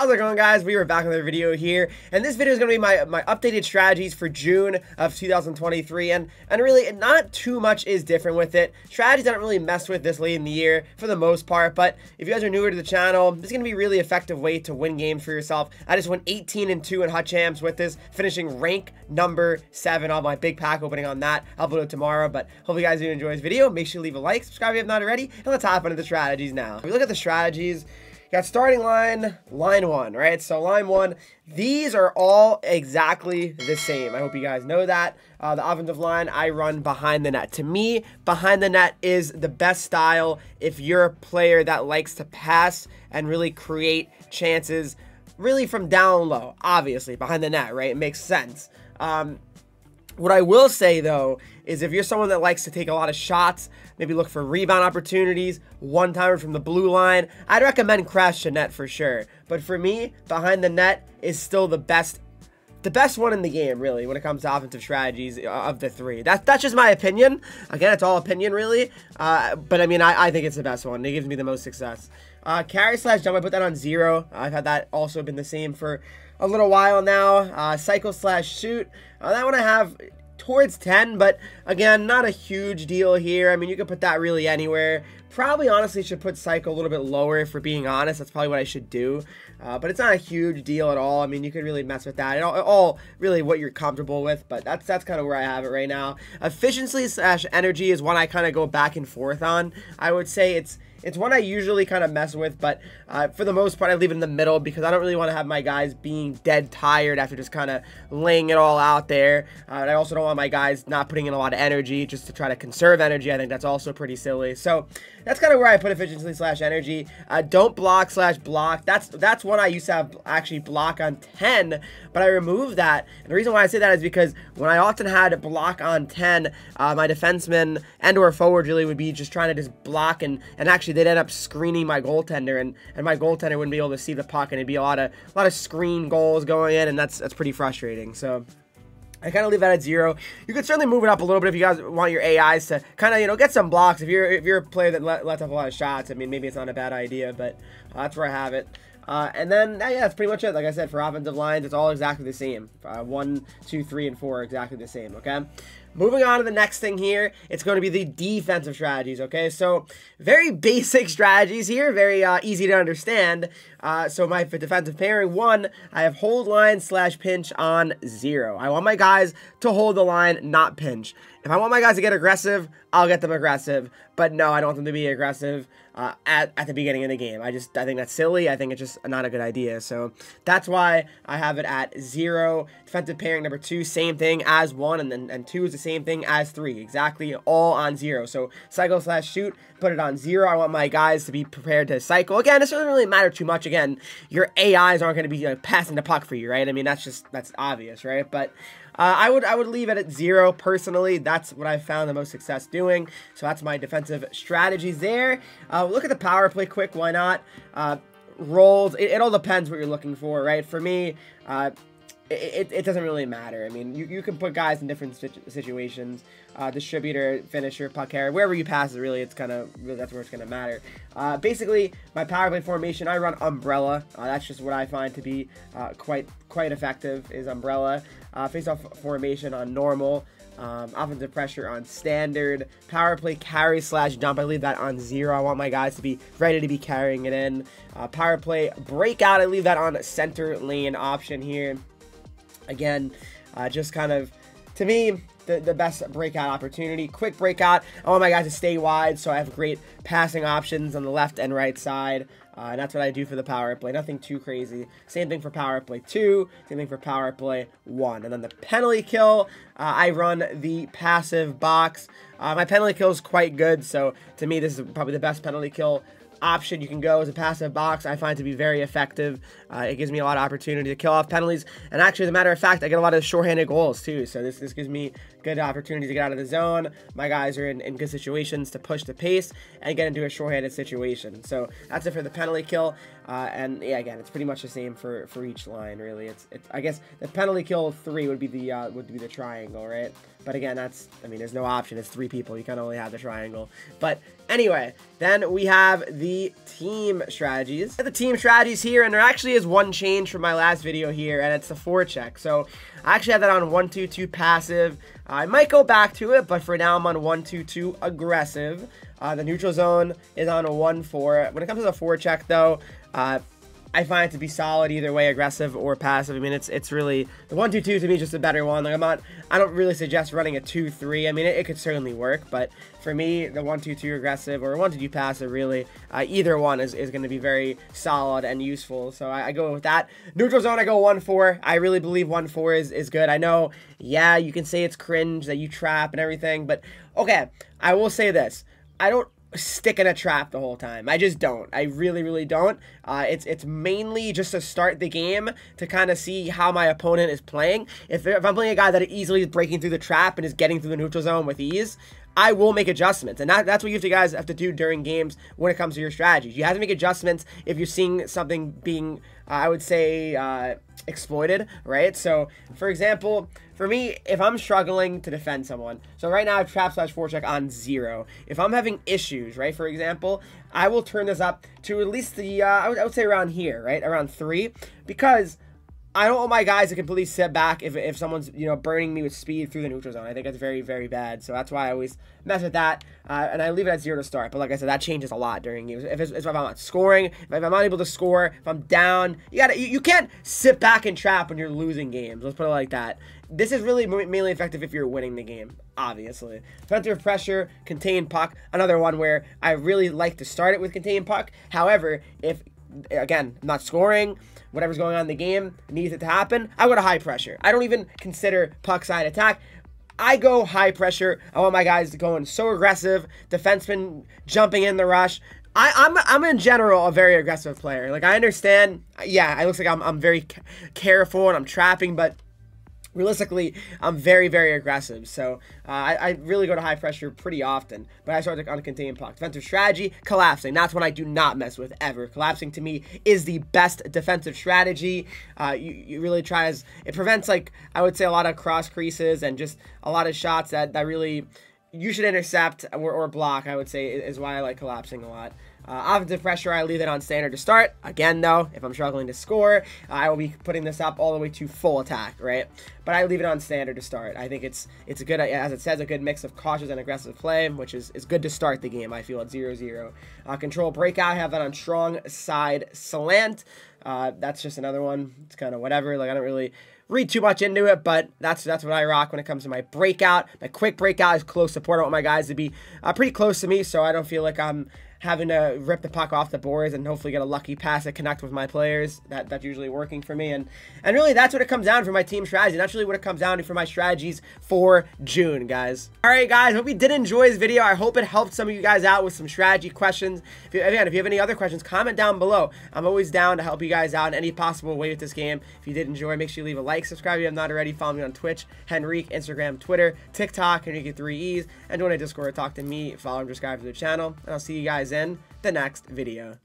How's it going, guys? We are back with another video here, and this video is going to be my updated strategies for June of 2023, and really not too much is different with it. Strategies I don't really mess with this late in the year for the most part, but if you guys are newer to the channel, this is going to be a really effective way to win games for yourself. I just went 18-2 in Hut Champs with this, finishing rank number 7 on my big pack opening on that. I'll upload it tomorrow, but hope you guys do enjoy this video. Make sure you leave a like, subscribe if you have not already, and let's hop into the strategies now. If we look at the strategies, got starting line 1, right? So line 1, these are all exactly the same. I hope you guys know that. The offensive line, I run behind the net. To me, behind the net is the best style if you're a player that likes to pass and really create chances really from down low. Obviously, behind the net, right? It makes sense. What I will say, though, is if you're someone that likes to take a lot of shots, maybe look for rebound opportunities, one-timer from the blue line, I'd recommend Crash to Net for sure. But for me, behind the net is still the best one in the game, really, when it comes to offensive strategies of the three. That's just my opinion. Again, it's all opinion, really. But, I mean, I think it's the best one. It gives me the most success. Carry slash jump, I put that on 0. I've had that also been the same for a little while now. Cycle slash shoot, that one I have towards 10, but again, not a huge deal here. I mean, you could put that really anywhere. Probably honestly should put cycle a little bit lower, if we're being honest. That's probably what I should do. But it's not a huge deal at all. I mean, you could really mess with that. All really what you're comfortable with, but that's kind of where I have it right now. Efficiency slash energy is one I kind of go back and forth on. I would say it's one I usually kind of mess with, but for the most part, I leave it in the middle because I don't really want to have my guys being dead tired after just kind of laying it all out there. And I also don't want my guys not putting in a lot of energy just to try to conserve energy. I think that's also pretty silly. So that's kind of where I put efficiency slash energy. Don't block slash block. That's one I used to have actually block on 10, but I removed that. And the reason why I say that is because when I often had block on 10, my defenseman and or forward really would be just trying to just block, and actually they'd end up screening my goaltender, and my goaltender wouldn't be able to see the puck, and it'd be a lot of screen goals going in, and that's pretty frustrating. So I kind of leave that at 0. You could certainly move it up a little bit if you guys want your AIs to kind of, get some blocks. If you're a player that lets up a lot of shots, I mean, maybe it's not a bad idea, but that's where I have it. And then, yeah, that's pretty much it. Like I said, for offensive lines, it's all exactly the same. 1, 2, 3, and 4 are exactly the same, okay? Moving on to the next thing here, it's going to be the defensive strategies, okay? So, very basic strategies here, very easy to understand. So, my defensive pairing, 1, I have hold line slash pinch on 0. I want my guys to hold the line, not pinch. If I want my guys to get aggressive, I'll get them aggressive. But no, I don't want them to be aggressive at the beginning of the game. I think that's silly. I think it's just not a good idea. So that's why I have it at 0. Defensive pairing number 2, same thing as 1, and 2 is the same thing as 3. Exactly all on 0. So cycle slash shoot, put it on 0. I want my guys to be prepared to cycle. Again, this doesn't really matter too much. Again, your AIs aren't going to be passing the puck for you, right? I mean, that's obvious, right? But I would leave it at 0 personally. That's what I've found the most success doing. So that's my defensive strategies there. Look at the power play quick. Why not? Rolls. It all depends what you're looking for, right? For me, it doesn't really matter. I mean, you can put guys in different situations. Distributor, finisher, puck carrier, wherever you pass it, really, that's where it's gonna matter. Basically, my power play formation, I run umbrella. That's just what I find to be quite effective is umbrella. Face-off formation on normal. Offensive pressure on standard. Power play carry slash dump, I leave that on 0. I want my guys to be ready to be carrying it in. Power play breakout, I leave that on center lane option here. Again, just kind of, to me, the best breakout opportunity. Quick breakout, I want my guys to stay wide, so I have great passing options on the left and right side. And that's what I do for the power play. Nothing too crazy. Same thing for power play 2. Same thing for power play 1. And then the penalty kill, I run the passive box. My penalty kill is quite good, so to me, this is probably the best penalty kill option you can go as a passive box. I find it to be very effective. It gives me a lot of opportunity to kill off penalties, and actually, as a matter of fact, I get a lot of shorthanded goals too, so this gives me good opportunities to get out of the zone. My guys are in good situations to push the pace and get into a short-handed situation. So that's it for the penalty kill. And yeah, again, it's pretty much the same for each line, really. It's I guess the penalty kill 3 would be the triangle, right? But again, that's, I mean, there's no option. It's 3 people. You kind of only have the triangle. But anyway, then we have the team strategies. The team strategies here, and there actually is one change from my last video here, and it's the forecheck. So I actually have that on 1-2-2 passive. I might go back to it, but for now I'm on 1-2-2 aggressive. The neutral zone is on a 1-4. When it comes to the forecheck, though, I find it to be solid either way, aggressive or passive. I mean, it's really, the 1-2-2 to me is just a better one. Like, I don't really suggest running a 2-3. I mean, it could certainly work, but for me, the 1-2-2 aggressive or 1-2 passive, really, either one is going to be very solid and useful. So I go with that. Neutral zone, I go 1-4. I really believe 1-4 is good. I know, yeah, you can say it's cringe that you trap and everything, but okay, I will say this. I don't stick in a trap the whole time. I just don't. I really don't. It's mainly just to start the game to kind of see how my opponent is playing. If I'm playing a guy that easily is breaking through the trap and is getting through the neutral zone with ease, I will make adjustments, and that's what you guys have to do during games when it comes to your strategies. You have to make adjustments if you're seeing something being, I would say, exploited, right? So, for example, for me, if I'm struggling to defend someone, so right now I have trap/forecheck on 0. If I'm having issues, right, for example, I will turn this up to at least the, I would say around here, right, around 3, because I don't want my guys to completely sit back if someone's, you know, burning me with speed through the neutral zone. I think that's very bad. So that's why I always mess with that. And I leave it at 0 to start. But like I said, that changes a lot during games. If I'm not scoring, if I'm not able to score, if I'm down, you can't sit back and trap when you're losing games. Let's put it like that. This is really mainly effective if you're winning the game, obviously. Defensive pressure, contain puck, another one where I really like to start it with contain puck. However, if, again, I'm not scoring, whatever's going on in the game needs it to happen, I go to high pressure. I don't even consider puck side attack. I go high pressure. I want my guys going so aggressive, defensemen jumping in the rush. I'm in general a very aggressive player. Like, I understand, yeah, it looks like I'm very careful and I'm trapping, but realistically, I'm very aggressive. So I really go to high pressure pretty often, but I start on a contained puck. Defensive strategy, collapsing. That's one I do not mess with ever. Collapsing to me is the best defensive strategy. You really try as it prevents, like, I would say, a lot of cross creases and just a lot of shots that really you should intercept or block, I would say, is why I like collapsing a lot. Offensive pressure, I leave it on standard to start. Again, though, if I'm struggling to score, I will be putting this up all the way to full attack, right? But I leave it on standard to start. I think it's a good, as it says, a good mix of cautious and aggressive play, which is good to start the game, I feel, at 0-0. Control breakout, I have that on strong side slant. That's just another one. It's kind of whatever. Like, I don't really read too much into it, but that's what I rock when it comes to my breakout. My quick breakout is close support. I want my guys to be pretty close to me, so I don't feel like I'm having to rip the puck off the boards and hopefully get a lucky pass to connect with my players. That's usually working for me. And really, that's what it comes down for my team strategy. That's really what it comes down to for my strategies for June, guys. All right, guys, hope you did enjoy this video. I hope it helped some of you guys out with some strategy questions. If you have any other questions, comment down below. I'm always down to help you guys out in any possible way with this game. If you did enjoy, make sure you leave a like, subscribe if you have not already. Follow me on Twitch, Henreek, Instagram, Twitter, TikTok, Henreek with 3 E's. And join a Discord, talk to me, follow and subscribe to the channel. And I'll see you guys in the next video.